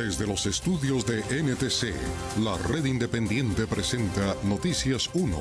Desde los estudios de NTC, la red independiente presenta Noticias 1.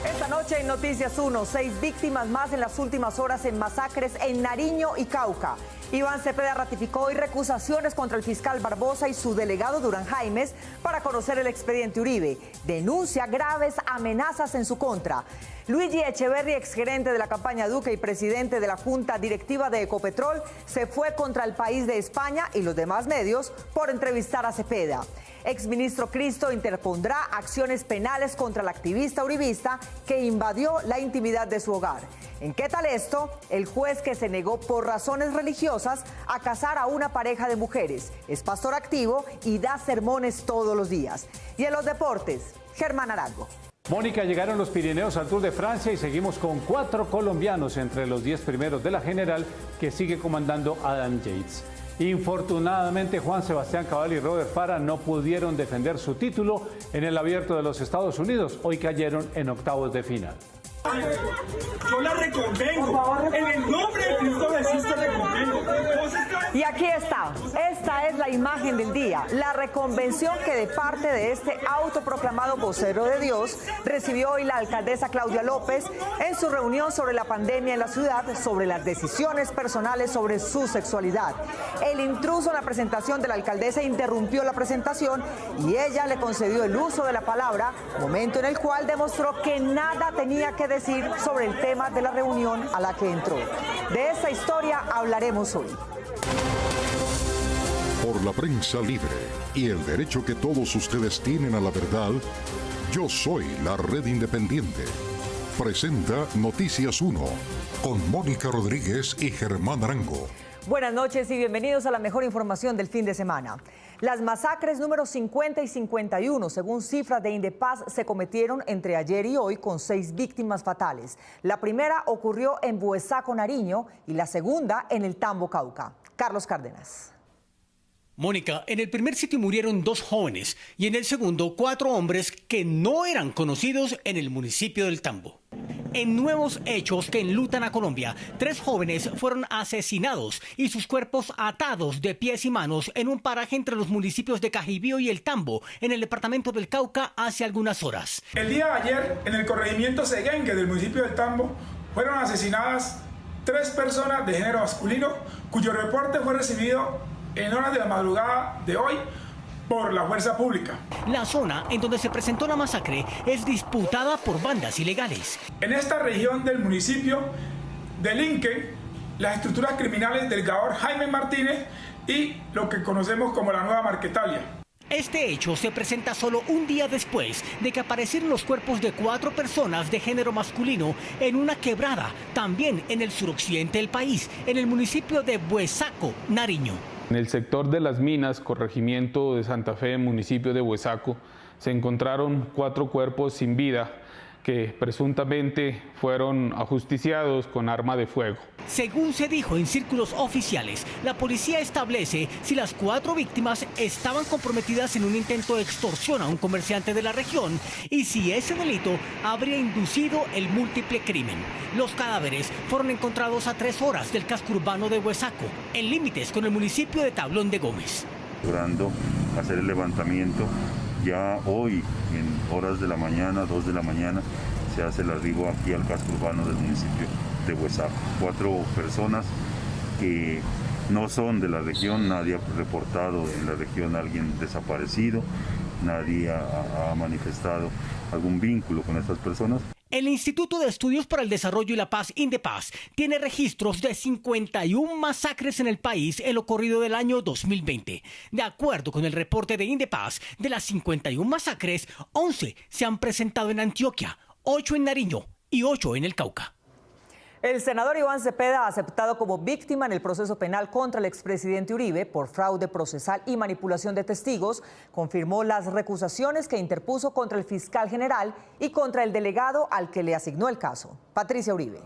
Esta noche en Noticias 1, 6 víctimas más en las últimas horas en masacres en Nariño y Cauca. Iván Cepeda ratificó hoy recusaciones contra el fiscal Barbosa y su delegado Durán Jaimes para conocer el expediente Uribe. Denuncia graves amenazas en su contra. Luigi Echeverri, exgerente de la campaña Duque y presidente de la Junta Directiva de Ecopetrol, se fue contra el país de España y los demás medios por entrevistar a Cepeda. Exministro Cristo interpondrá acciones penales contra el activista uribista que invadió la intimidad de su hogar. ¿En qué tal esto? El juez que se negó por razones religiosas a casar a una pareja de mujeres. Es pastor activo y da sermones todos los días. Y en los deportes, Germán Arango. Mónica, llegaron los Pirineos al Tour de Francia y seguimos con 4 colombianos entre los 10 primeros de la general que sigue comandando Adam Yates. Infortunadamente, Juan Sebastián Cabal y Robert Farah no pudieron defender su título en el Abierto de los Estados Unidos. Hoy cayeron en octavos de final. Yo la reconvengo. En el nombre de Cristo Jesús te reconvengo. Y aquí está. Esta es la imagen del día. La reconvención que de parte de este autoproclamado vocero de Dios recibió hoy la alcaldesa Claudia López en su reunión sobre la pandemia en la ciudad, sobre las decisiones personales sobre su sexualidad. El intruso en la presentación de la alcaldesa interrumpió la presentación y ella le concedió el uso de la palabra, momento en el cual demostró que nada tenía que decir sobre el tema de la reunión a la que entró. De esta historia hablaremos hoy. Por la prensa libre y el derecho que todos ustedes tienen a la verdad, yo soy la red independiente. Presenta Noticias 1 con Mónica Rodríguez y Germán Arango. Buenas noches y bienvenidos a la mejor información del fin de semana. Las masacres números 50 y 51, según cifras de Indepaz, se cometieron entre ayer y hoy con 6 víctimas fatales. La primera ocurrió en Buesaco, Nariño, y la segunda en el Tambo, Cauca. Carlos Cárdenas. Mónica, en el primer sitio murieron 2 jóvenes y en el segundo 4 hombres que no eran conocidos en el municipio del Tambo. En nuevos hechos que enlutan a Colombia, 3 jóvenes fueron asesinados y sus cuerpos atados de pies y manos en un paraje entre los municipios de Cajibío y el Tambo, en el departamento del Cauca, hace algunas horas. El día de ayer, en el corregimiento Seguenque del municipio del Tambo, fueron asesinadas 3 personas de género masculino, cuyo reporte fue recibido en horas de la madrugada de hoy por la fuerza pública. La zona en donde se presentó la masacre es disputada por bandas ilegales. En esta región del municipio delinquen las estructuras criminales del Gaor Jaime Martínez y lo que conocemos como la Nueva Marquetalia. Este hecho se presenta solo un día después de que aparecieron los cuerpos de 4 personas de género masculino en una quebrada, también en el suroccidente del país, en el municipio de Buesaco, Nariño. En el sector de las minas, corregimiento de Santa Fe, municipio de Buesaco, se encontraron 4 cuerpos sin vida que presuntamente fueron ajusticiados con arma de fuego. Según se dijo en círculos oficiales, la policía establece si las 4 víctimas estaban comprometidas en un intento de extorsión a un comerciante de la región y si ese delito habría inducido el múltiple crimen. Los cadáveres fueron encontrados a 3 horas del casco urbano de Buesaco, en límites con el municipio de Tablón de Gómez. Logrando hacer el levantamiento. Ya hoy, en horas de la mañana, 2 de la mañana, se hace el arribo aquí al casco urbano del municipio de Buesaco. 4 personas que no son de la región, nadie ha reportado en la región a alguien desaparecido, nadie ha manifestado algún vínculo con estas personas. El Instituto de Estudios para el Desarrollo y la Paz, Indepaz, tiene registros de 51 masacres en el país en lo corrido del año 2020. De acuerdo con el reporte de Indepaz, de las 51 masacres, 11 se han presentado en Antioquia, 8 en Nariño y 8 en el Cauca. El senador Iván Cepeda, aceptado como víctima en el proceso penal contra el expresidente Uribe por fraude procesal y manipulación de testigos, confirmó las recusaciones que interpuso contra el fiscal general y contra el delegado al que le asignó el caso, Patricia Uribe.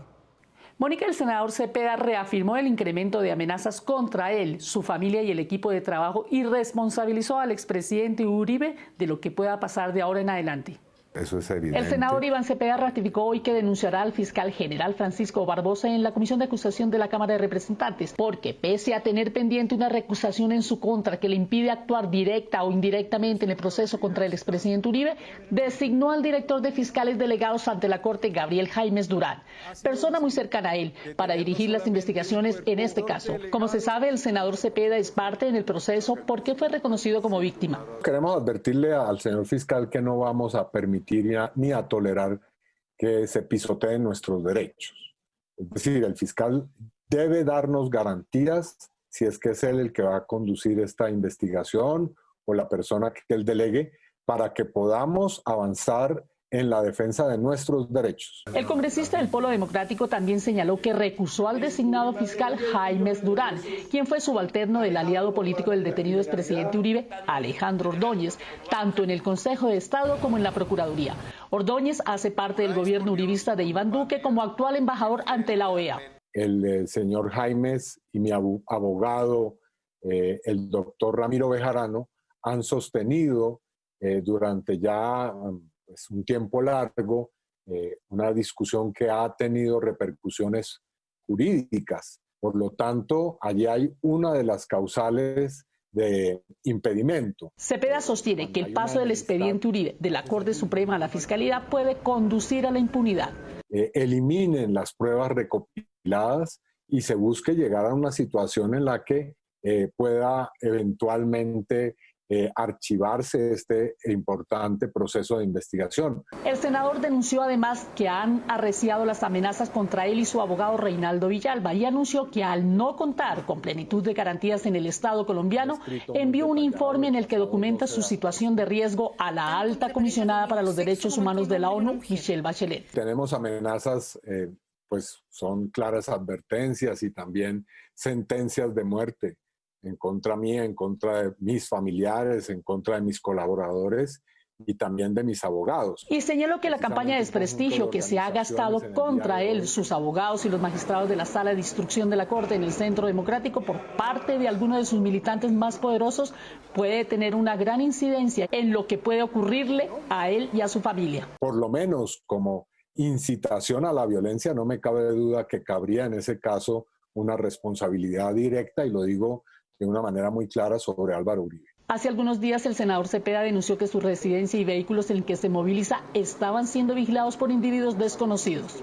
Mónica, el senador Cepeda reafirmó el incremento de amenazas contra él, su familia y el equipo de trabajo y responsabilizó al expresidente Uribe de lo que pueda pasar de ahora en adelante. Eso es evidente. El senador Iván Cepeda ratificó hoy que denunciará al fiscal general Francisco Barbosa en la Comisión de Acusación de la Cámara de Representantes, porque pese a tener pendiente una recusación en su contra que le impide actuar directa o indirectamente en el proceso contra el expresidente Uribe, designó al director de fiscales delegados ante la Corte, Gabriel Jaimes Durán, persona muy cercana a él, para dirigir las investigaciones en este caso. Como se sabe, el senador Cepeda es parte en el proceso porque fue reconocido como víctima. Queremos advertirle al señor fiscal que no vamos a permitir ni a tolerar que se pisoteen nuestros derechos. Es decir, el fiscal debe darnos garantías si es que es él el que va a conducir esta investigación o la persona que él delegue para que podamos avanzar en la defensa de nuestros derechos. El congresista del Polo Democrático también señaló que recusó al designado fiscal Jaimes Durán, quien fue subalterno del aliado político del detenido expresidente Uribe, Alejandro Ordóñez, tanto en el Consejo de Estado como en la Procuraduría. Ordóñez hace parte del gobierno uribista de Iván Duque como actual embajador ante la OEA. El señor Jaimes y mi abogado, el doctor Ramiro Bejarano, han sostenido durante ya un tiempo largo, una discusión que ha tenido repercusiones jurídicas. Por lo tanto, allí hay una de las causales de impedimento. Cepeda sostiene que el paso del expediente Uribe de la Corte Suprema a la Fiscalía puede conducir a la impunidad. Eliminen las pruebas recopiladas y se busque llegar a una situación en la que pueda eventualmente archivarse este importante proceso de investigación. El senador denunció además que han arreciado las amenazas contra él y su abogado Reinaldo Villalba y anunció que al no contar con plenitud de garantías en el Estado colombiano, envió un informe en el que documenta su situación de riesgo a la alta comisionada para los derechos humanos de la ONU, Michelle Bachelet. Tenemos amenazas, pues son claras advertencias y también sentencias de muerte en contra mía, en contra de mis familiares, en contra de mis colaboradores y también de mis abogados. Y señaló que la campaña de desprestigio que se ha gastado contra él, sus abogados y los magistrados de la Sala de Instrucción de la Corte en el Centro Democrático por parte de algunos de sus militantes más poderosos puede tener una gran incidencia en lo que puede ocurrirle a él y a su familia. Por lo menos como incitación a la violencia, no me cabe duda que cabría en ese caso una responsabilidad directa, y lo digo de una manera muy clara, sobre Álvaro Uribe. Hace algunos días el senador Cepeda denunció que su residencia y vehículos en el que se moviliza estaban siendo vigilados por individuos desconocidos.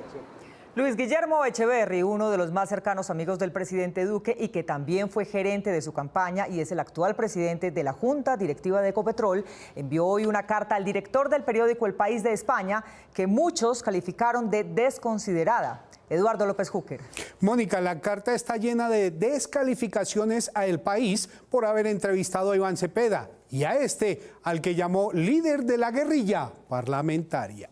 Luis Guillermo Echeverry, uno de los más cercanos amigos del presidente Duque y que también fue gerente de su campaña y es el actual presidente de la Junta Directiva de Ecopetrol, envió hoy una carta al director del periódico El País de España que muchos calificaron de desconsiderada. Eduardo López Júquer. Mónica, la carta está llena de descalificaciones a El País por haber entrevistado a Iván Cepeda y a al que llamó líder de la guerrilla parlamentaria.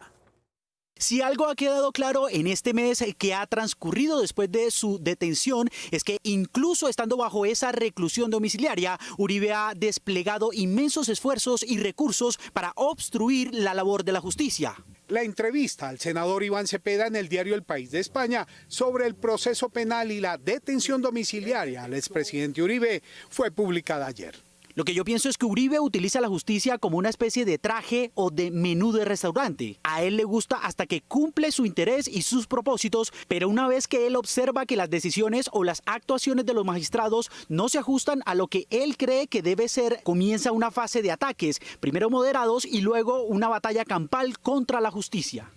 Si algo ha quedado claro en este mes que ha transcurrido después de su detención es que incluso estando bajo esa reclusión domiciliaria, Uribe ha desplegado inmensos esfuerzos y recursos para obstruir la labor de la justicia. La entrevista al senador Iván Cepeda en el diario El País de España sobre el proceso penal y la detención domiciliaria al expresidente Uribe fue publicada ayer. Lo que yo pienso es que Uribe utiliza la justicia como una especie de traje o de menú de restaurante. A él le gusta hasta que cumple su interés y sus propósitos, pero una vez que él observa que las decisiones o las actuaciones de los magistrados no se ajustan a lo que él cree que debe ser, comienza una fase de ataques, primero moderados y luego una batalla campal contra la justicia.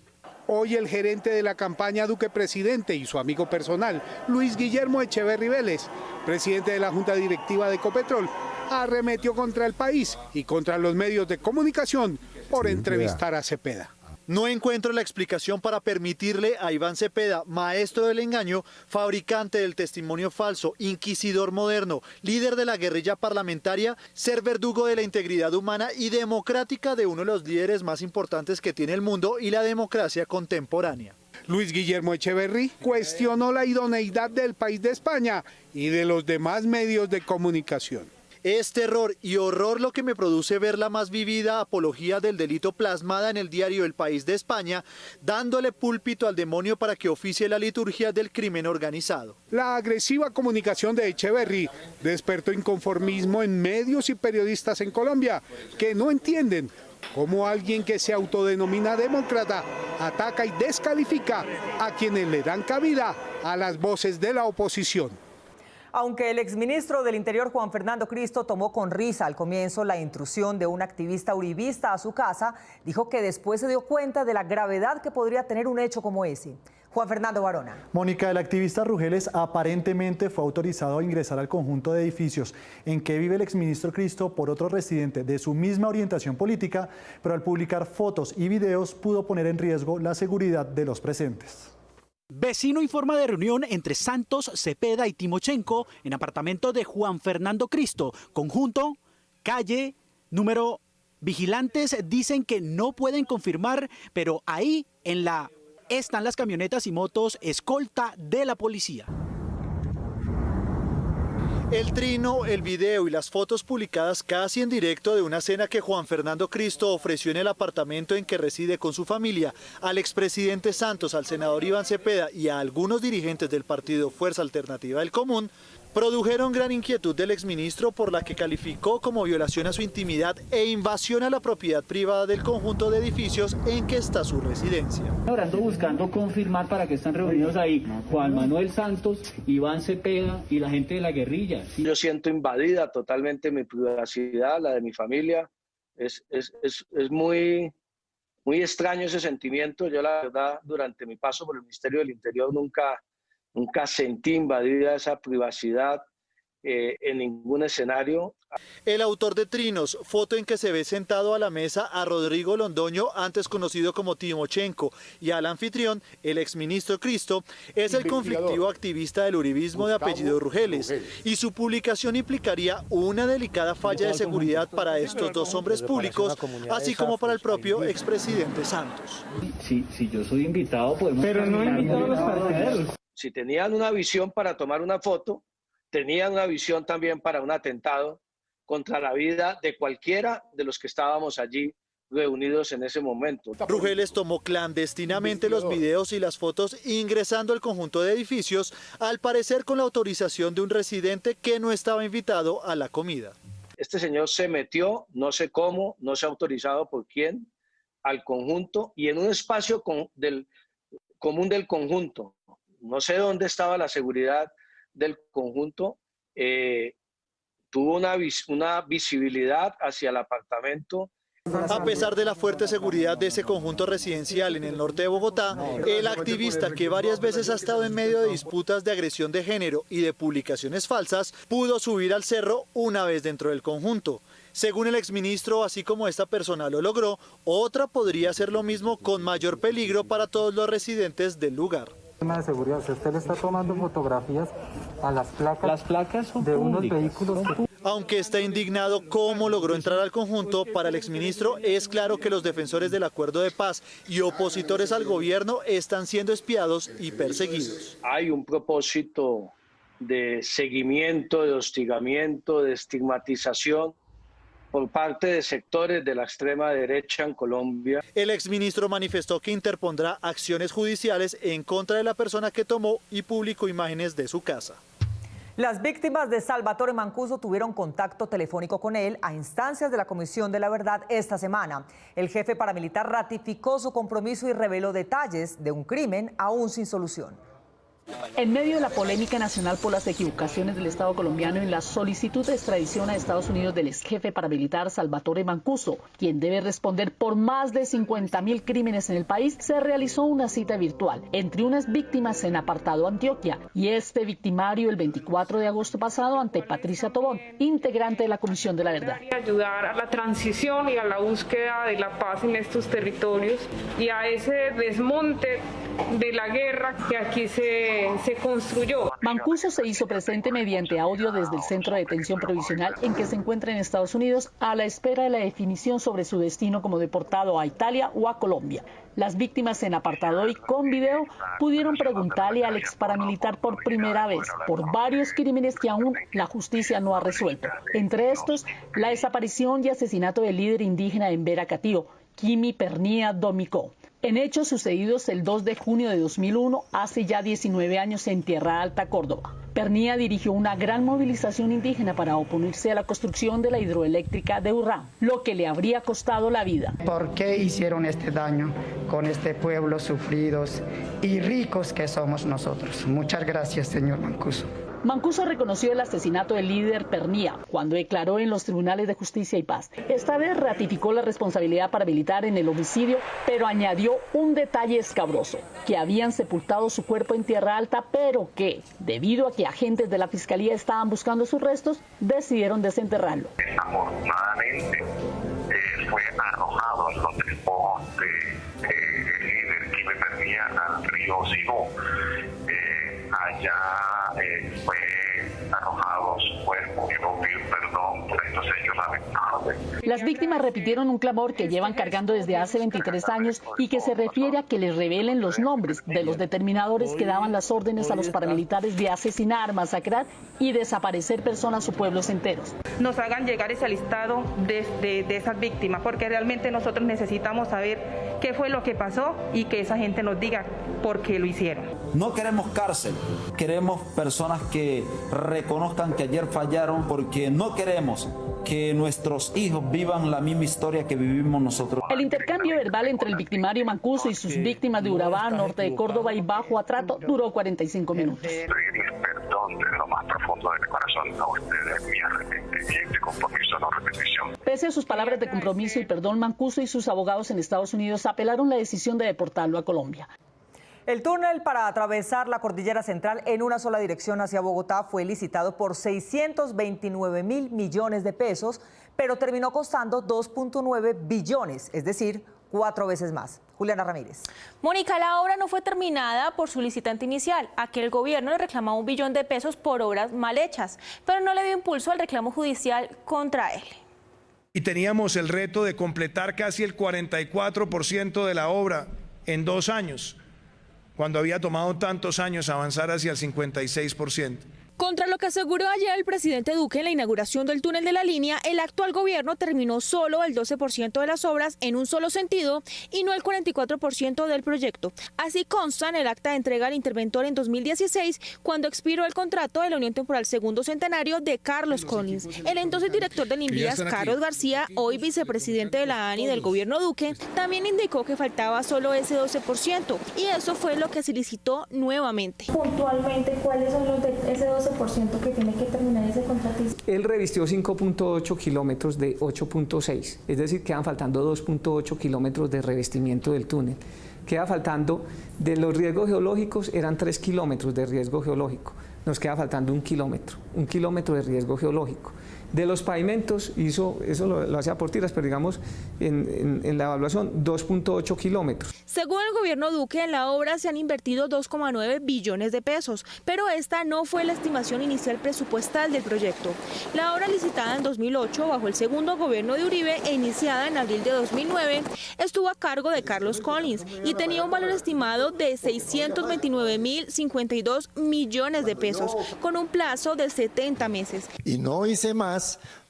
Hoy el gerente de la campaña Duque Presidente y su amigo personal, Luis Guillermo Echeverry Vélez, presidente de la Junta Directiva de Ecopetrol, arremetió contra El País y contra los medios de comunicación por entrevistar a Cepeda. No encuentro la explicación para permitirle a Iván Cepeda, maestro del engaño, fabricante del testimonio falso, inquisidor moderno, líder de la guerrilla parlamentaria, ser verdugo de la integridad humana y democrática de uno de los líderes más importantes que tiene el mundo y la democracia contemporánea. Luis Guillermo Echeverry cuestionó la idoneidad del País de España y de los demás medios de comunicación. Es terror y horror lo que me produce ver la más vivida apología del delito plasmada en el diario El País de España, dándole púlpito al demonio para que oficie la liturgia del crimen organizado. La agresiva comunicación de Echeverry despertó inconformismo en medios y periodistas en Colombia, que no entienden Cómo alguien que se autodenomina demócrata ataca y descalifica a quienes le dan cabida a las voces de la oposición. Aunque el exministro del Interior, Juan Fernando Cristo, tomó con risa al comienzo la intrusión de un activista uribista a su casa, dijo que después se dio cuenta de la gravedad que podría tener un hecho como ese. Juan Fernando Barona. Mónica, el activista Rugeles aparentemente fue autorizado a ingresar al conjunto de edificios en que vive el exministro Cristo por otro residente de su misma orientación política, pero al publicar fotos y videos pudo poner en riesgo la seguridad de los presentes. Vecino informa de reunión entre Santos, Cepeda y Timochenko en apartamento de Juan Fernando Cristo. Conjunto, calle, número. Vigilantes dicen que no pueden confirmar, pero ahí están las camionetas y motos escolta de la policía. El trino, el video y las fotos publicadas casi en directo de una cena que Juan Fernando Cristo ofreció en el apartamento en que reside con su familia al expresidente Santos, al senador Iván Cepeda y a algunos dirigentes del partido Fuerza Alternativa del Común, produjeron gran inquietud del exministro, por la que calificó como violación a su intimidad e invasión a la propiedad privada del conjunto de edificios en que está su residencia. Ahora ando buscando confirmar para que están reunidos ahí Juan Manuel Santos, Iván Cepeda y la gente de la guerrilla. ¿Sí? Yo siento invadida totalmente mi privacidad, la de mi familia. Es muy extraño ese sentimiento. Yo la verdad, durante mi paso por el Ministerio del Interior nunca sentí invadida esa privacidad en ningún escenario. El autor de trinos, foto en que se ve sentado a la mesa a Rodrigo Londoño, antes conocido como Timochenko, y al anfitrión, el exministro Cristo, es el conflictivo activista del uribismo de apellido Rugeles, y su publicación implicaría una delicada falla de seguridad para estos dos hombres públicos, así como para el propio expresidente Santos. Si yo soy invitado, podemos... Pero no invitado a los partidos. Si tenían una visión para tomar una foto, tenían una visión también para un atentado contra la vida de cualquiera de los que estábamos allí reunidos en ese momento. Rugeles tomó clandestinamente los videos y las fotos ingresando al conjunto de edificios, al parecer con la autorización de un residente que no estaba invitado a la comida. Este señor se metió, no sé cómo, no sé autorizado por quién, al conjunto y en un espacio común del conjunto. No sé dónde estaba la seguridad del conjunto. Tuvo una visibilidad hacia el apartamento. A pesar de la fuerte seguridad de ese conjunto residencial en el norte de Bogotá, el activista, que varias veces ha estado en medio de disputas de agresión de género y de publicaciones falsas, pudo subir al cerro una vez dentro del conjunto. Según el exministro, así como esta persona lo logró, otra podría hacer lo mismo con mayor peligro para todos los residentes del lugar. Tema de seguridad, si usted le está tomando fotografías a las placas son de unos públicas, vehículos. Aunque está indignado cómo logró entrar al conjunto, para el exministro es claro que los defensores del acuerdo de paz y opositores al gobierno están siendo espiados y perseguidos. Hay un propósito de seguimiento, de hostigamiento, de estigmatización por parte de sectores de la extrema derecha en Colombia. El exministro manifestó que interpondrá acciones judiciales en contra de la persona que tomó y publicó imágenes de su casa. Las víctimas de Salvatore Mancuso tuvieron contacto telefónico con él a instancias de la Comisión de la Verdad esta semana. El jefe paramilitar ratificó su compromiso y reveló detalles de un crimen aún sin solución. En medio de la polémica nacional por las equivocaciones del Estado colombiano en la solicitud de extradición a Estados Unidos del exjefe paramilitar Salvatore Mancuso, quien debe responder por más de 50.000 crímenes en el país, se realizó una cita virtual entre unas víctimas en Apartado, Antioquia, y este victimario el 24 de agosto pasado ante Patricia Tobón, integrante de la Comisión de la Verdad. Ayudar a la transición y a la búsqueda de la paz en estos territorios y a ese desmonte de la guerra que aquí se construyó. Mancuso se hizo presente mediante audio desde el centro de detención provisional en que se encuentra en Estados Unidos a la espera de la definición sobre su destino como deportado a Italia o a Colombia. Las víctimas en Apartado y con video pudieron preguntarle al ex paramilitar por primera vez por varios crímenes que aún la justicia no ha resuelto. Entre estos, la desaparición y asesinato del líder indígena en Veracatío, Kimi Pernía Domicó. En hechos sucedidos el 2 de junio de 2001, hace ya 19 años en Tierra Alta, Córdoba, Pernía dirigió una gran movilización indígena para oponerse a la construcción de la hidroeléctrica de Urrá, lo que le habría costado la vida. ¿Por qué hicieron este daño con este pueblo sufridos y ricos que somos nosotros? Muchas gracias, señor Mancuso. Mancuso reconoció el asesinato del líder Pernía cuando declaró en los tribunales de justicia y paz. Esta vez ratificó la responsabilidad paramilitar en el homicidio, pero añadió un detalle escabroso, que habían sepultado su cuerpo en Tierra Alta, pero que, debido a que agentes de la fiscalía estaban buscando sus restos, decidieron desenterrarlo. Afortunadamente fue arrojado los despojos del líder Quime Pernía al río Sinú. Allá fue arrojado su cuerpo. Quiero pedir perdón por estos hechos lamentables. Las víctimas repitieron un clamor que llevan cargando desde hace 23 años y que se refiere a que les revelen los nombres de los determinadores que daban las órdenes a los paramilitares de asesinar, masacrar y desaparecer personas o pueblos enteros. Nos hagan llegar ese listado de esas víctimas, porque realmente nosotros necesitamos saber qué fue lo que pasó y que esa gente nos diga por qué lo hicieron. No queremos cárcel, queremos personas que reconozcan que ayer fallaron, porque no queremos que nuestros hijos vivan la misma historia que vivimos nosotros. El intercambio verbal entre el victimario Mancuso y sus víctimas de Urabá, norte de Córdoba y Bajo Atrato duró 45 minutos. Pedirles perdón desde lo más profundo del corazón a ustedes, mi arrepentimiento y compromiso no repetición. Pese a sus palabras de compromiso y perdón, Mancuso y sus abogados en Estados Unidos apelaron la decisión de deportarlo a Colombia. El túnel para atravesar la cordillera central en una sola dirección hacia Bogotá fue licitado por 629.000 millones de pesos, pero terminó costando 2.9 billones, es decir, 4 veces más. Juliana Ramírez. Mónica, la obra no fue terminada por su licitante inicial, a que el gobierno le reclamaba 1 billón de pesos por obras mal hechas, pero no le dio impulso al reclamo judicial contra él. Y teníamos el reto de completar casi el 44% de la obra en 2 años, cuando había tomado tantos años avanzar hacia el 56%. Contra lo que aseguró ayer el presidente Duque en la inauguración del túnel de la línea, el actual gobierno terminó solo el 12% de las obras en un solo sentido y no el 44% del proyecto. Así consta en el acta de entrega al interventor en 2016, cuando expiró el contrato de la Unión Temporal Segundo Centenario de Carlos Collins. El entonces director del INVIAS, Carlos García, hoy vicepresidente de la ANI del gobierno Duque, también indicó que faltaba solo ese 12%, y eso fue lo que se licitó nuevamente. Puntualmente, ¿cuáles son los de ese 12% que tiene que terminar ese contratista? Él revistió 5.8 kilómetros de 8.6, es decir, quedan faltando 2.8 kilómetros de revestimiento del túnel. Queda faltando, de los riesgos geológicos, eran 3 kilómetros de riesgo geológico, nos queda faltando 1 kilómetro de riesgo geológico. De los pavimentos, eso lo hacía por tiras, pero digamos en la evaluación 2.8 kilómetros. Según el gobierno Duque, en la obra se han invertido 2,9 billones de pesos, pero esta no fue la estimación inicial presupuestal del proyecto. La obra licitada en 2008 bajo el segundo gobierno de Uribe e iniciada en abril de 2009 estuvo a cargo de Carlos Collins y tenía un valor estimado de 629.052 millones de pesos, con un plazo de 70 meses. Y no hice más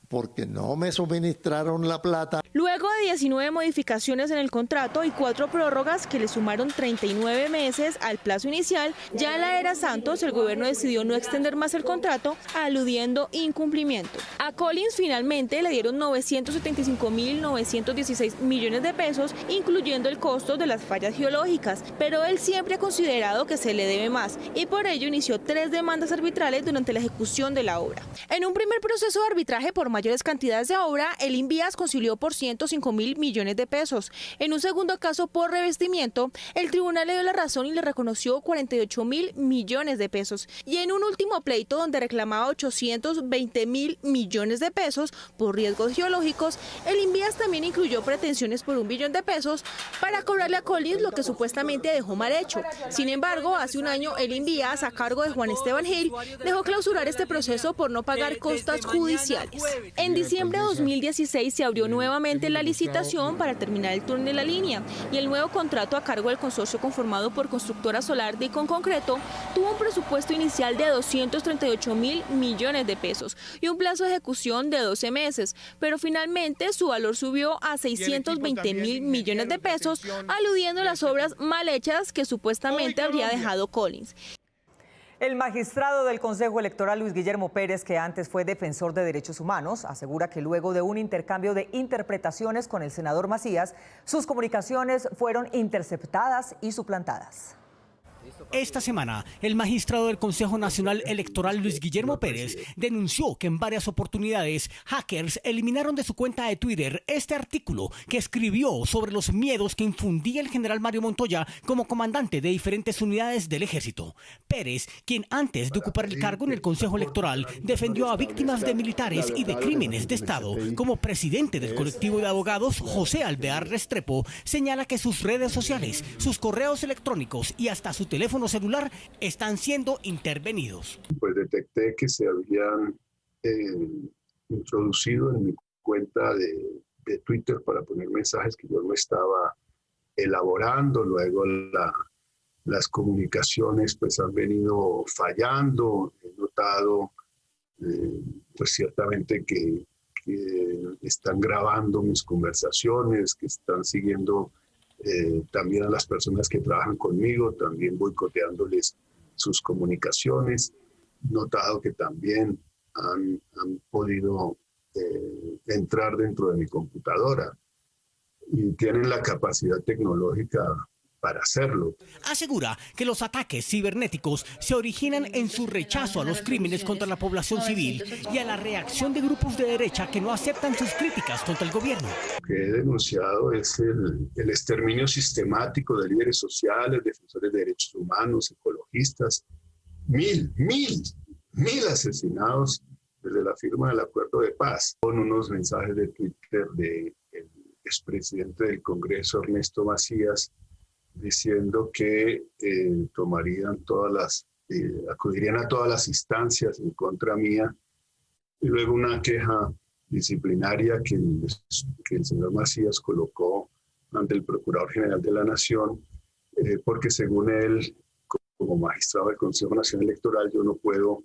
porque no me suministraron la plata. Luego de 19 modificaciones en el contrato y 4 prórrogas que le sumaron 39 meses al plazo inicial, ya en la era Santos el gobierno decidió no extender más el contrato, aludiendo incumplimiento. A Collins finalmente le dieron 975.916 millones de pesos, incluyendo el costo de las fallas geológicas, pero él siempre ha considerado que se le debe más y por ello inició 3 demandas arbitrales durante la ejecución de la obra. En un primer proceso de arbitraje por mayores cantidades de obra, el INVIAS concilió por 105.000 millones de pesos. En un segundo caso por revestimiento, el tribunal le dio la razón y le reconoció 48.000 millones de pesos. Y en un último pleito donde reclamaba 820.000 millones de pesos por riesgos geológicos, el INVIAS también incluyó pretensiones por 1 billón de pesos para cobrarle a Collins lo que supuestamente dejó mal hecho. Sin embargo, hace un año el INVIAS, a cargo de Juan Esteban Gil, dejó clausurar este proceso por no pagar costas judiciales. En diciembre de 2016 se abrió nuevamente nuevamente la licitación para terminar el túnel de la línea y el nuevo contrato a cargo del consorcio conformado por Constructora Solar de Conconcreto tuvo un presupuesto inicial de 238.000 millones de pesos y un plazo de ejecución de 12 meses, pero finalmente su valor subió a 620.000 millones de pesos, aludiendo a las obras mal hechas que supuestamente habría dejado Collins. El magistrado del Consejo Electoral, Luis Guillermo Pérez, que antes fue defensor de derechos humanos, asegura que luego de un intercambio de interpretaciones con el senador Macías, sus comunicaciones fueron interceptadas y suplantadas. Esta semana, el magistrado del Consejo Nacional Electoral, Luis Guillermo Pérez, denunció que en varias oportunidades hackers eliminaron de su cuenta de Twitter este artículo que escribió sobre los miedos que infundía el general Mario Montoya como comandante de diferentes unidades del ejército. Pérez, quien antes de ocupar el cargo en el Consejo Electoral, defendió a víctimas de militares y de crímenes de Estado. Como presidente del colectivo de abogados, José Alvear Restrepo, señala que sus redes sociales, sus correos electrónicos y hasta su teléfono celular están siendo intervenidos. Pues detecté que se habían introducido en mi cuenta de Twitter para poner mensajes que yo no estaba elaborando. Luego las comunicaciones pues han venido fallando. He notado pues ciertamente que están grabando mis conversaciones, que están siguiendo también a las personas que trabajan conmigo, también boicoteándoles sus comunicaciones. He notado que también han podido entrar dentro de mi computadora y tienen la capacidad tecnológica para hacerlo. Asegura que los ataques cibernéticos se originan en su rechazo a los crímenes contra la población civil y a la reacción de grupos de derecha que no aceptan sus críticas contra el gobierno. Lo que he denunciado es el exterminio sistemático de líderes sociales, defensores de derechos humanos, ecologistas. Mil asesinados desde la firma del acuerdo de paz. Con unos mensajes de Twitter del expresidente del Congreso, Ernesto Macías, diciendo que acudirían a todas las instancias en contra mía, y luego una queja disciplinaria que el señor Macías colocó ante el Procurador General de la Nación, porque según él, como magistrado del Consejo Nacional Electoral, yo no puedo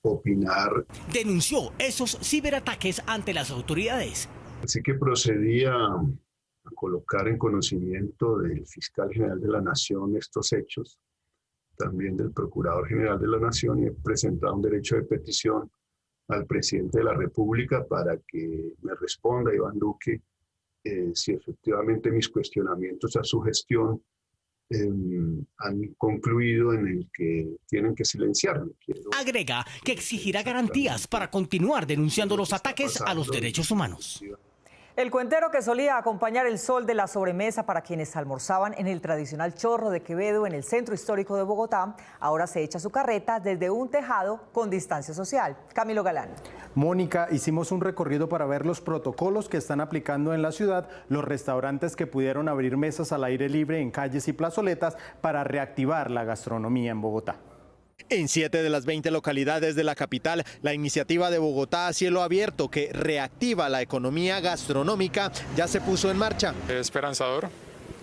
opinar. Denunció esos ciberataques ante las autoridades. Así que procedí a colocar en conocimiento del fiscal general de la Nación estos hechos, también del Procurador General de la Nación, y he presentado un derecho de petición al presidente de la República para que me responda, Iván Duque, si efectivamente mis cuestionamientos a su gestión han concluido en el que tienen que silenciarme. Agrega que exigirá garantías para continuar denunciando los ataques a los derechos humanos. El cuentero que solía acompañar el sol de la sobremesa para quienes almorzaban en el tradicional Chorro de Quevedo en el centro histórico de Bogotá, ahora se echa su carreta desde un tejado con distancia social. Camilo Galán. Mónica, hicimos un recorrido para ver los protocolos que están aplicando en la ciudad, los restaurantes que pudieron abrir mesas al aire libre en calles y plazoletas para reactivar la gastronomía en Bogotá. En 7 de las 20 localidades de la capital, la iniciativa de Bogotá a cielo abierto que reactiva la economía gastronómica ya se puso en marcha. Es esperanzador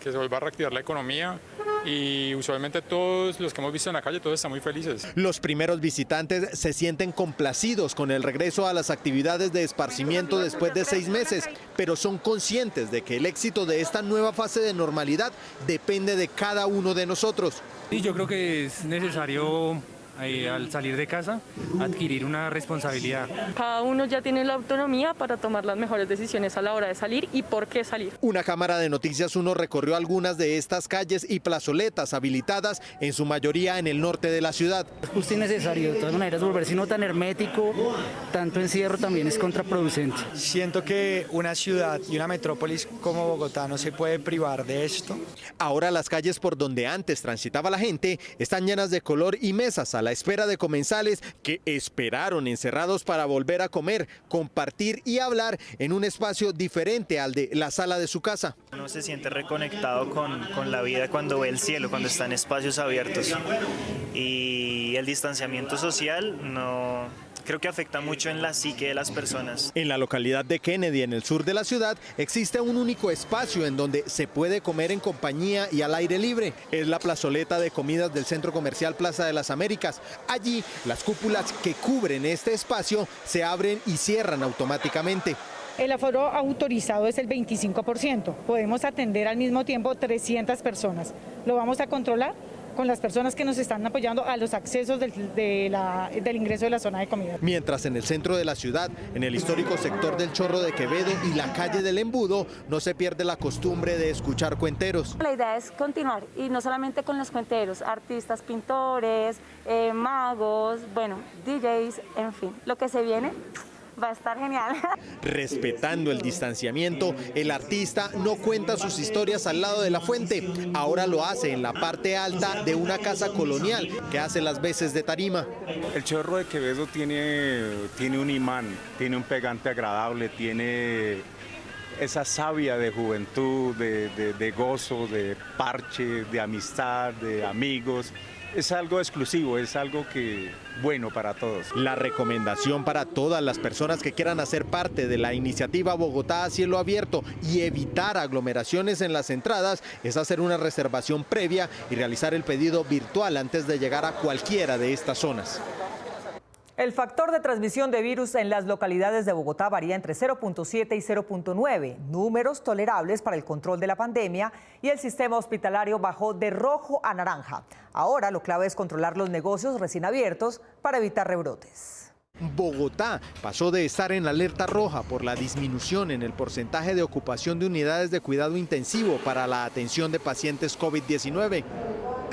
que se vuelva a reactivar la economía y usualmente todos los que hemos visto en la calle, todos están muy felices. Los primeros visitantes se sienten complacidos con el regreso a las actividades de esparcimiento después de 6 meses, pero son conscientes de que el éxito de esta nueva fase de normalidad depende de cada uno de nosotros. Sí, yo creo que es necesario al salir de casa adquirir una responsabilidad. Cada uno ya tiene la autonomía para tomar las mejores decisiones a la hora de salir y por qué salir. Una cámara de Noticias 1 recorrió algunas de estas calles y plazoletas habilitadas, en su mayoría en el norte de la ciudad. Es justo y necesario, de todas maneras volverse no tan hermético, tanto encierro también es contraproducente. Siento que una ciudad y una metrópolis como Bogotá no se puede privar de esto. Ahora las calles por donde antes transitaba la gente están llenas de color y mesas a la espera de comensales que esperaron encerrados para volver a comer, compartir y hablar en un espacio diferente al de la sala de su casa. Uno se siente reconectado con la vida cuando ve el cielo, cuando está en espacios abiertos, y el distanciamiento social no creo que afecta mucho en la psique de las personas. En la localidad de Kennedy, en el sur de la ciudad, existe un único espacio en donde se puede comer en compañía y al aire libre. Es la plazoleta de comidas del Centro Comercial Plaza de las Américas. Allí, las cúpulas que cubren este espacio se abren y cierran automáticamente. El aforo autorizado es el 25%. Podemos atender al mismo tiempo 300 personas. ¿Lo vamos a controlar? Con las personas que nos están apoyando a los accesos del ingreso de la zona de comida. Mientras en el centro de la ciudad, en el histórico sector del Chorro de Quevedo y la calle del Embudo, no se pierde la costumbre de escuchar cuenteros. La idea es continuar, y no solamente con los cuenteros, artistas, pintores, magos, bueno, DJs, en fin, lo que se viene va a estar genial. Respetando el distanciamiento, el artista no cuenta sus historias al lado de la fuente. Ahora lo hace en la parte alta de una casa colonial que hace las veces de tarima. El Chorro de Quevedo tiene un imán, tiene un pegante agradable, tiene esa savia de juventud, de gozo, de parche, de amistad, de amigos. Es algo exclusivo, es algo bueno para todos. La recomendación para todas las personas que quieran hacer parte de la iniciativa Bogotá a cielo abierto y evitar aglomeraciones en las entradas es hacer una reservación previa y realizar el pedido virtual antes de llegar a cualquiera de estas zonas. El factor de transmisión de virus en las localidades de Bogotá varía entre 0.7 y 0.9, números tolerables para el control de la pandemia, y el sistema hospitalario bajó de rojo a naranja. Ahora lo clave es controlar los negocios recién abiertos para evitar rebrotes. Bogotá pasó de estar en alerta roja por la disminución en el porcentaje de ocupación de unidades de cuidado intensivo para la atención de pacientes COVID-19.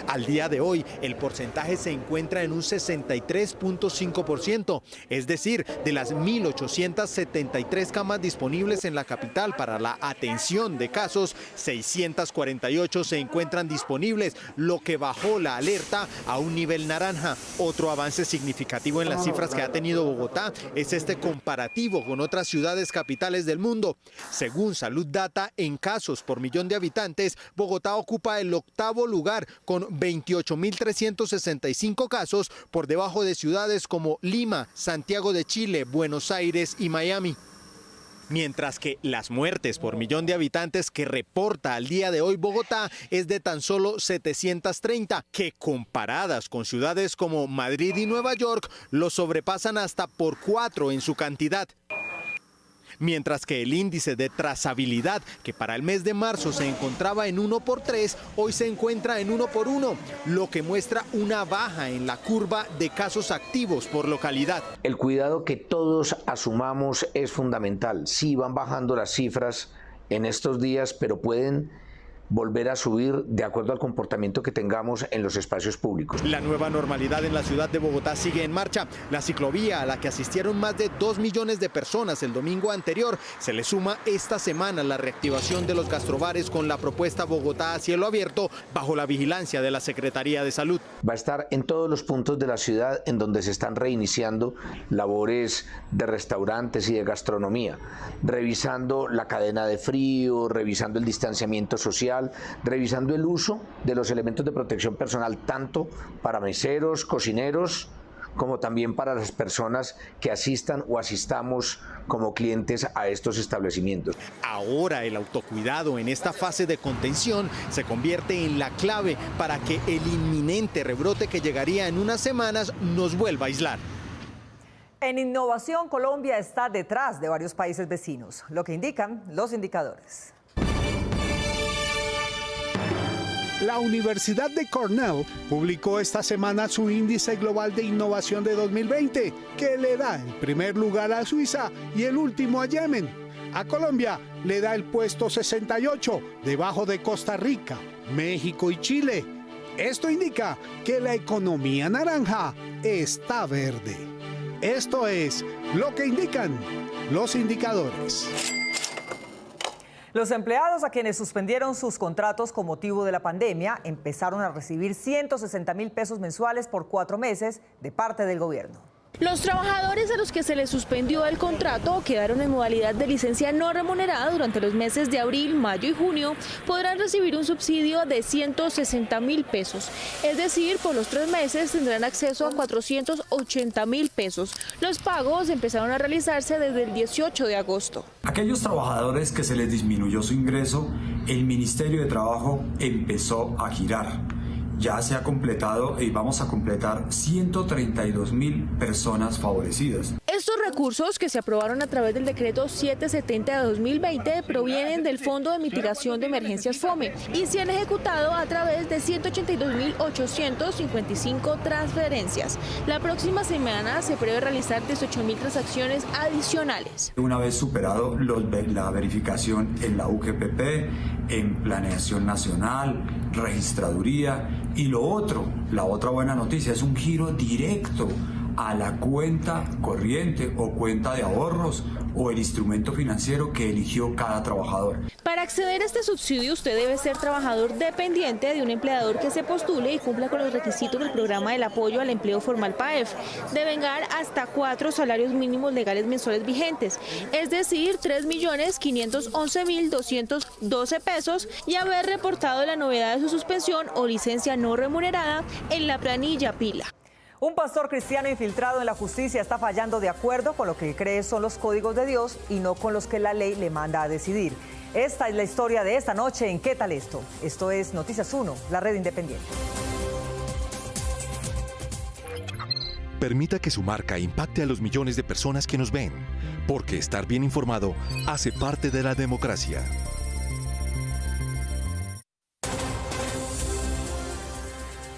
Al día de hoy, el porcentaje se encuentra en un 63.5%, es decir, de las 1.873 camas disponibles en la capital para la atención de casos, 648 se encuentran disponibles, lo que bajó la alerta a un nivel naranja. Otro avance significativo en las cifras que ha tenido Bogotá es este comparativo con otras ciudades capitales del mundo. Según Salud Data, en casos por millón de habitantes, Bogotá ocupa el 8º lugar con 28.365 casos, por debajo de ciudades como Lima, Santiago de Chile, Buenos Aires y Miami. Mientras que las muertes por millón de habitantes que reporta al día de hoy Bogotá es de tan solo 730, que comparadas con ciudades como Madrid y Nueva York, lo sobrepasan hasta por 4 en su cantidad. Mientras que el índice de trazabilidad, que para el mes de marzo se encontraba en 1 por 3, hoy se encuentra en 1 por 1, lo que muestra una baja en la curva de casos activos por localidad. El cuidado que todos asumamos es fundamental. Sí, van bajando las cifras en estos días, pero pueden volver a subir de acuerdo al comportamiento que tengamos en los espacios públicos. La nueva normalidad en la ciudad de Bogotá sigue en marcha. La ciclovía, a la que asistieron más de 2 millones de personas el domingo anterior, se le suma esta semana la reactivación de los gastrobares con la propuesta Bogotá a cielo abierto bajo la vigilancia de la Secretaría de Salud. Va a estar en todos los puntos de la ciudad en donde se están reiniciando labores de restaurantes y de gastronomía, revisando la cadena de frío, revisando el distanciamiento social, revisando el uso de los elementos de protección personal, tanto para meseros, cocineros, como también para las personas que asistan o asistamos como clientes a estos establecimientos. Ahora el autocuidado en esta fase de contención se convierte en la clave para que el inminente rebrote que llegaría en unas semanas nos vuelva a aislar. En innovación, Colombia está detrás de varios países vecinos, lo que indican los indicadores. La Universidad de Cornell publicó esta semana su índice global de innovación de 2020, que le da el primer lugar a Suiza y el último a Yemen. A Colombia le da el puesto 68, debajo de Costa Rica, México y Chile. Esto indica que la economía naranja está verde. Esto es lo que indican los indicadores. Los empleados a quienes suspendieron sus contratos con motivo de la pandemia empezaron a recibir 160.000 pesos mensuales por 4 meses de parte del gobierno. Los trabajadores a los que se les suspendió el contrato quedaron en modalidad de licencia no remunerada durante los meses de abril, mayo y junio podrán recibir un subsidio de 160.000 pesos. Es decir, por los 3 meses tendrán acceso a 480.000 pesos. Los pagos empezaron a realizarse desde el 18 de agosto. Aquellos trabajadores que se les disminuyó su ingreso, el Ministerio de Trabajo empezó a girar. Ya se ha completado y vamos a completar 132.000 personas favorecidas. Estos recursos que se aprobaron a través del decreto 770 de 2020 provienen del Fondo de Mitigación de Emergencias FOME y se han ejecutado a través de 182.855 transferencias. La próxima semana se prevé realizar 18.000 transacciones adicionales. Una vez superado la verificación en la UGPP, en Planeación Nacional, Registraduría, y la otra buena noticia es un giro directo a la cuenta corriente o cuenta de ahorros o el instrumento financiero que eligió cada trabajador. Para acceder a este subsidio usted debe ser trabajador dependiente de un empleador que se postule y cumpla con los requisitos del programa del apoyo al empleo formal PAEF. Deben ganar hasta 4 salarios mínimos legales mensuales vigentes, es decir, 3.511.212 pesos y haber reportado la novedad de su suspensión o licencia no remunerada en la planilla PILA. Un pastor cristiano infiltrado en la justicia está fallando de acuerdo con lo que cree son los códigos de Dios y no con los que la ley le manda a decidir. Esta es la historia de esta noche en ¿Qué tal esto? Esto es Noticias 1, la red independiente. Permita que su marca impacte a los millones de personas que nos ven, porque estar bien informado hace parte de la democracia.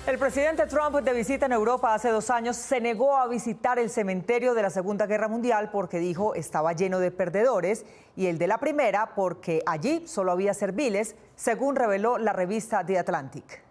El presidente Trump, de visita en Europa hace 2 años, se negó a visitar el cementerio de la Segunda Guerra Mundial porque dijo estaba lleno de perdedores y el de la Primera porque allí solo había serviles, según reveló la revista The Atlantic.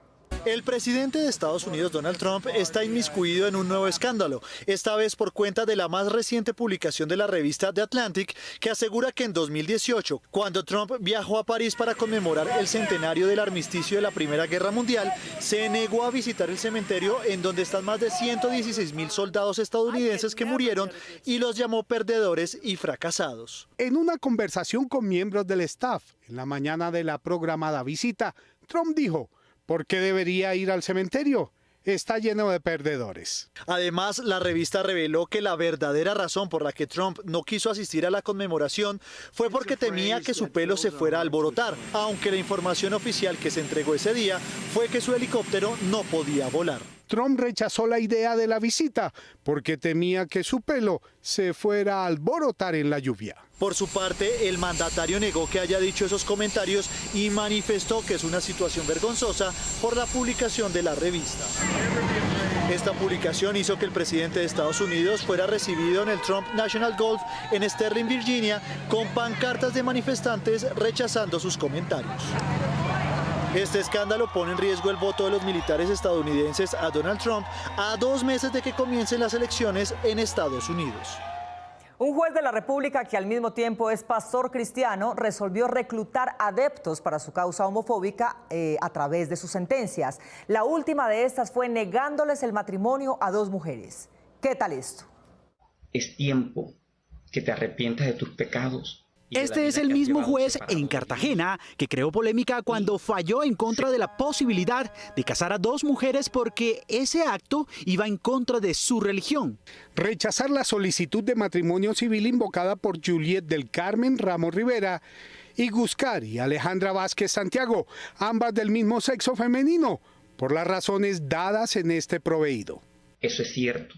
El presidente de Estados Unidos, Donald Trump, está inmiscuido en un nuevo escándalo, esta vez por cuenta de la más reciente publicación de la revista The Atlantic, que asegura que en 2018, cuando Trump viajó a París para conmemorar el centenario del armisticio de la Primera Guerra Mundial, se negó a visitar el cementerio en donde están más de 116.000 soldados estadounidenses que murieron y los llamó perdedores y fracasados. En una conversación con miembros del staff en la mañana de la programada visita, Trump dijo: ¿por qué debería ir al cementerio? Está lleno de perdedores. Además, la revista reveló que la verdadera razón por la que Trump no quiso asistir a la conmemoración fue porque temía que su pelo se fuera a alborotar, aunque la información oficial que se entregó ese día fue que su helicóptero no podía volar. Trump rechazó la idea de la visita porque temía que su pelo se fuera a alborotar en la lluvia. Por su parte, el mandatario negó que haya dicho esos comentarios y manifestó que es una situación vergonzosa por la publicación de la revista. Esta publicación hizo que el presidente de Estados Unidos fuera recibido en el Trump National Golf en Sterling, Virginia, con pancartas de manifestantes rechazando sus comentarios. Este escándalo pone en riesgo el voto de los militares estadounidenses a Donald Trump a 2 meses de que comiencen las elecciones en Estados Unidos. Un juez de la República, que al mismo tiempo es pastor cristiano, resolvió reclutar adeptos para su causa homofóbica a través de sus sentencias. La última de estas fue negándoles el matrimonio a 2 mujeres. ¿Qué tal esto? Es tiempo que te arrepientas de tus pecados. Este es el mismo juez en Cartagena que creó polémica cuando falló en contra de la posibilidad de casar a 2 mujeres porque ese acto iba en contra de su religión. Rechazar la solicitud de matrimonio civil invocada por Juliet del Carmen Ramos Rivera y Guscari Alejandra Vázquez Santiago, ambas del mismo sexo femenino, por las razones dadas en este proveído. Eso es cierto.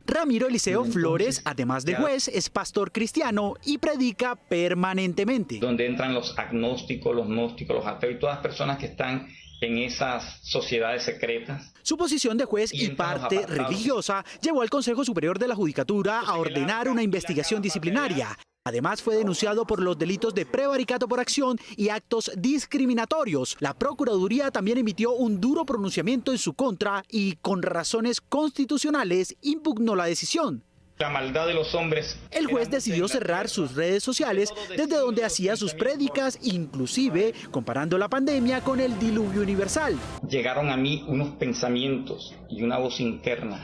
Ramiro Eliseo Flores, además de juez, es pastor cristiano y predica permanentemente. Donde entran los agnósticos, los gnósticos, los ateos y todas las personas que están en esas sociedades secretas. Su posición de juez y parte religiosa llevó al Consejo Superior de la Judicatura a ordenar una investigación disciplinaria. Además, fue denunciado por los delitos de prevaricato por acción y actos discriminatorios. La Procuraduría también emitió un duro pronunciamiento en su contra y, con razones constitucionales, impugnó la decisión. La maldad de los hombres. El juez decidió cerrar sus redes sociales desde donde hacía sus prédicas, inclusive comparando la pandemia con el diluvio universal. Llegaron a mí unos pensamientos y una voz interna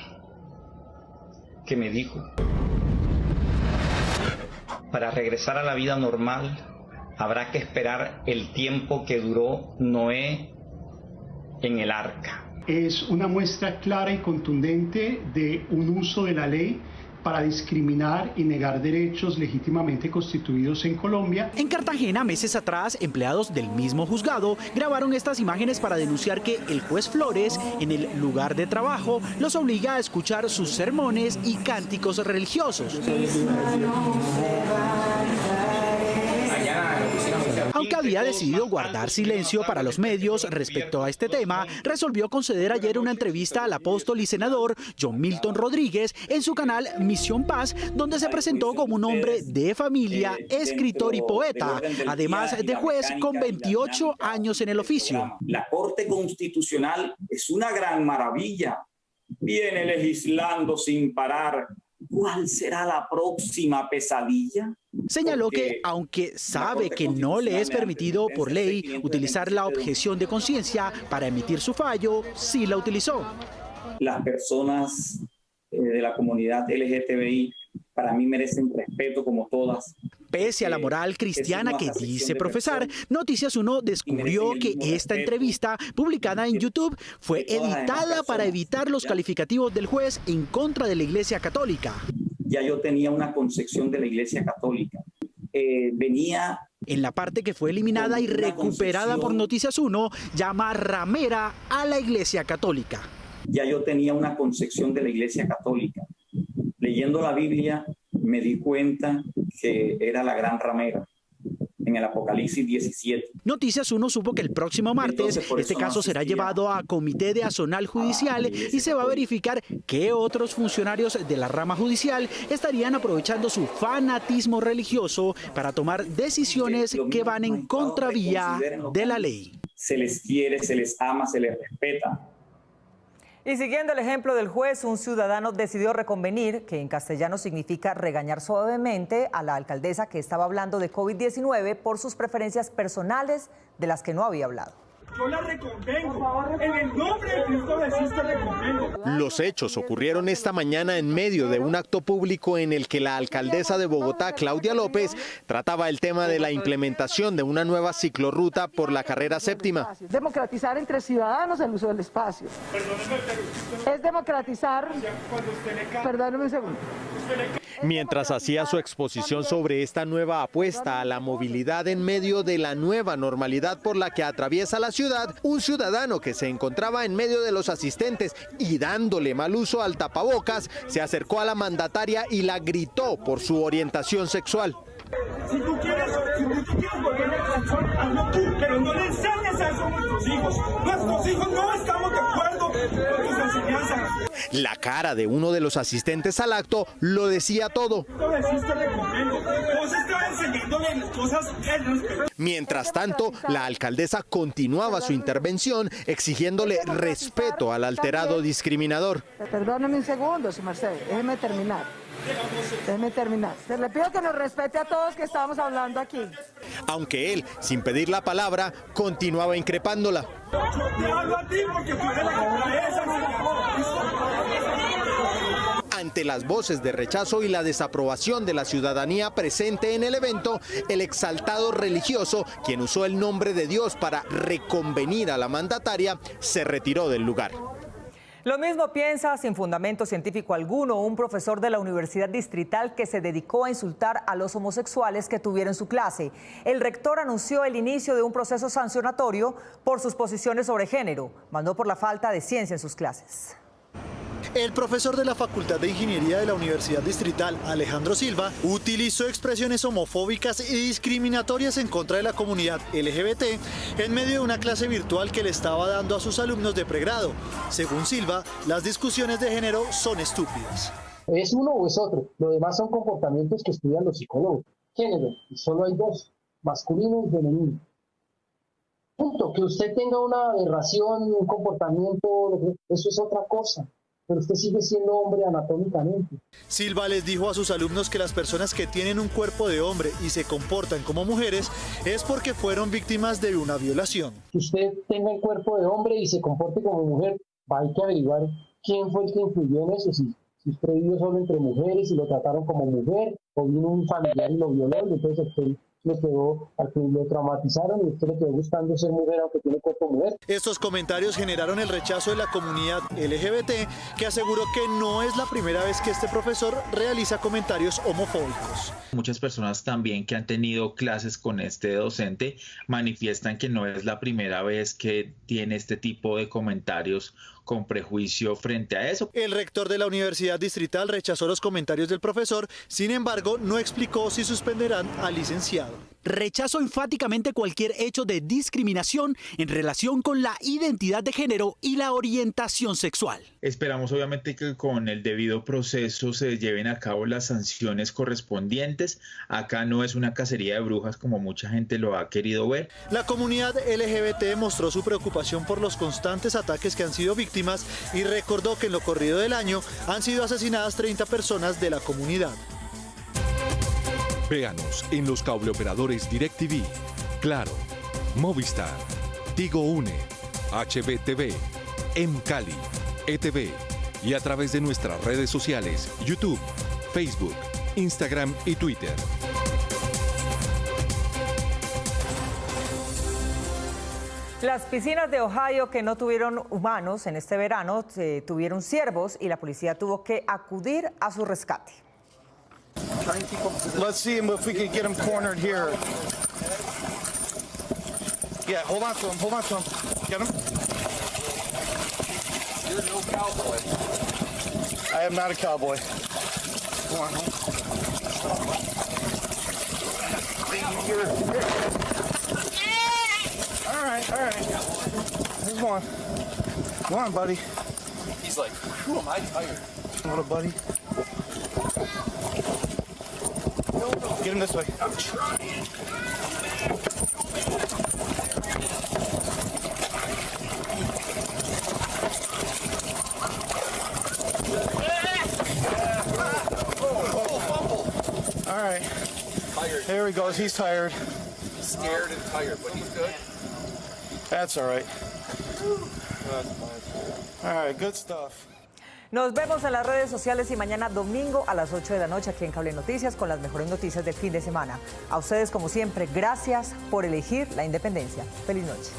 que me dijo: para regresar a la vida normal habrá que esperar el tiempo que duró Noé en el arca. Es una muestra clara y contundente de un uso de la ley para discriminar y negar derechos legítimamente constituidos en Colombia. En Cartagena, meses atrás, empleados del mismo juzgado grabaron estas imágenes para denunciar que el juez Flores, en el lugar de trabajo, los obliga a escuchar sus sermones y cánticos religiosos. Aunque había decidido guardar silencio para los medios respecto a este tema, resolvió conceder ayer una entrevista al apóstol y senador John Milton Rodríguez en su canal Misión Paz, donde se presentó como un hombre de familia, escritor y poeta, además de juez con 28 años en el oficio. La Corte Constitucional es una gran maravilla. Viene legislando sin parar. ¿Cuál será la próxima pesadilla? Señaló que, aunque sabe que no le es permitido por ley utilizar la objeción de conciencia para emitir su fallo, sí la utilizó. Las personas de la comunidad LGTBI para mí merecen respeto como todas. Pese a la moral cristiana que dice profesar, Noticias 1 descubrió que esta entrevista, publicada en YouTube, fue editada para evitar los calificativos del juez en contra de la Iglesia Católica. Ya yo tenía una concepción de la Iglesia Católica. Venía... En la parte que fue eliminada y recuperada por Noticias 1, llama ramera a la Iglesia Católica. Ya yo tenía una concepción de la Iglesia Católica. Leyendo la Biblia me di cuenta que era la gran ramera en el Apocalipsis 17. Noticias 1 supo que el próximo martes este caso será llevado a comité de azonal judicial y se va a verificar qué otros funcionarios de la rama judicial estarían aprovechando su fanatismo religioso para tomar decisiones que van en contravía de la ley. Se les quiere, se les ama, se les respeta. Y siguiendo el ejemplo del juez, un ciudadano decidió reconvenir, que en castellano significa regañar suavemente, a la alcaldesa que estaba hablando de COVID-19 por sus preferencias personales de las que no había hablado. Yo la reconvengo. En el nombre de Cristo Jesús te reconvengo. Los hechos ocurrieron esta mañana en medio de un acto público en el que la alcaldesa de Bogotá, Claudia López, trataba el tema de la implementación de una nueva ciclorruta por la carrera séptima. Democratizar entre ciudadanos el uso del espacio. Es democratizar... Perdóneme un segundo. Mientras hacía su exposición sobre esta nueva apuesta a la movilidad en medio de la nueva normalidad por la que atraviesa la ciudad, un ciudadano que se encontraba en medio de los asistentes y dándole mal uso al tapabocas, se acercó a la mandataria y la gritó por su orientación sexual. Si tú quieres volver a transar, hazlo tú, pero no le enseñes a eso a nuestros hijos. Nuestros hijos no estamos de acuerdo con tus enseñanzas. La cara de uno de los asistentes al acto lo decía todo. Mientras tanto, la alcaldesa continuaba su intervención exigiéndole respeto al alterado discriminador. Perdóneme un segundo, su merced, déjeme terminar. Déjeme terminar. Le pido que nos respete a todos que estamos hablando aquí. Aunque él, sin pedir la palabra, continuaba increpándola. Ante las voces de rechazo y la desaprobación de la ciudadanía presente en el evento, el exaltado religioso, quien usó el nombre de Dios para reconvenir a la mandataria, se retiró del lugar. Lo mismo piensa, sin fundamento científico alguno, un profesor de la Universidad Distrital que se dedicó a insultar a los homosexuales que tuviera en su clase. El rector anunció el inicio de un proceso sancionatorio por sus posiciones sobre género. Mandó por la falta de ciencia en sus clases. El profesor de la Facultad de Ingeniería de la Universidad Distrital, Alejandro Silva, utilizó expresiones homofóbicas y discriminatorias en contra de la comunidad LGBT en medio de una clase virtual que le estaba dando a sus alumnos de pregrado. Según Silva, las discusiones de género son estúpidas. ¿Es uno o es otro? Lo demás son comportamientos que estudian los psicólogos. Género, y solo hay dos, masculino y femenino. Punto. Que usted tenga una aberración, un comportamiento, eso es otra cosa. Pero usted sigue siendo hombre anatómicamente. Silva les dijo a sus alumnos que las personas que tienen un cuerpo de hombre y se comportan como mujeres es porque fueron víctimas de una violación. Que usted tenga el cuerpo de hombre y se comporte como mujer, hay que averiguar quién fue el que influyó en eso, si si usted vivió solo entre mujeres y lo trataron como mujer, o vino un familiar y lo violó, y entonces usted le quedó, al que lo traumatizaron y usted le quedó gustando ser mujer aunque tiene cuerpo mujer. Estos comentarios generaron el rechazo de la comunidad LGBT, que aseguró que no es la primera vez que este profesor realiza comentarios homofóbicos. Muchas personas también que han tenido clases con este docente manifiestan que no es la primera vez que tiene este tipo de comentarios con prejuicio frente a eso. El rector de la Universidad Distrital rechazó los comentarios del profesor, sin embargo, no explicó si suspenderán al licenciado. Rechazó enfáticamente cualquier hecho de discriminación en relación con la identidad de género y la orientación sexual. Esperamos obviamente que con el debido proceso se lleven a cabo las sanciones correspondientes. Acá no es una cacería de brujas como mucha gente lo ha querido ver. La comunidad LGBT mostró su preocupación por los constantes ataques que han sido víctimas y recordó que en lo corrido del año han sido asesinadas 30 personas de la comunidad. Véanos en los cableoperadores DirecTV, Claro, Movistar, Tigo Une, HBTV, M-Cali, ETV y a través de nuestras redes sociales YouTube, Facebook, Instagram y Twitter. Las piscinas de Ohio que no tuvieron humanos en este verano tuvieron ciervos y la policía tuvo que acudir a su rescate. Let's see him if we can get him cornered here. Yeah, hold on to him, hold on to him. Get him. You're no cowboy. I am not a cowboy. Come on. All right. Here's one. Come on, buddy. He's like, whew, am I tired? What a buddy. Get him this way. I'm trying. All right. Tired. There he goes. He's tired. He's scared and tired, but he's good. That's all right. All right, good stuff. Nos vemos en las redes sociales y mañana domingo a las 8 de la noche aquí en Cable Noticias con las mejores noticias del fin de semana. A ustedes, como siempre, gracias por elegir la independencia. Feliz noche.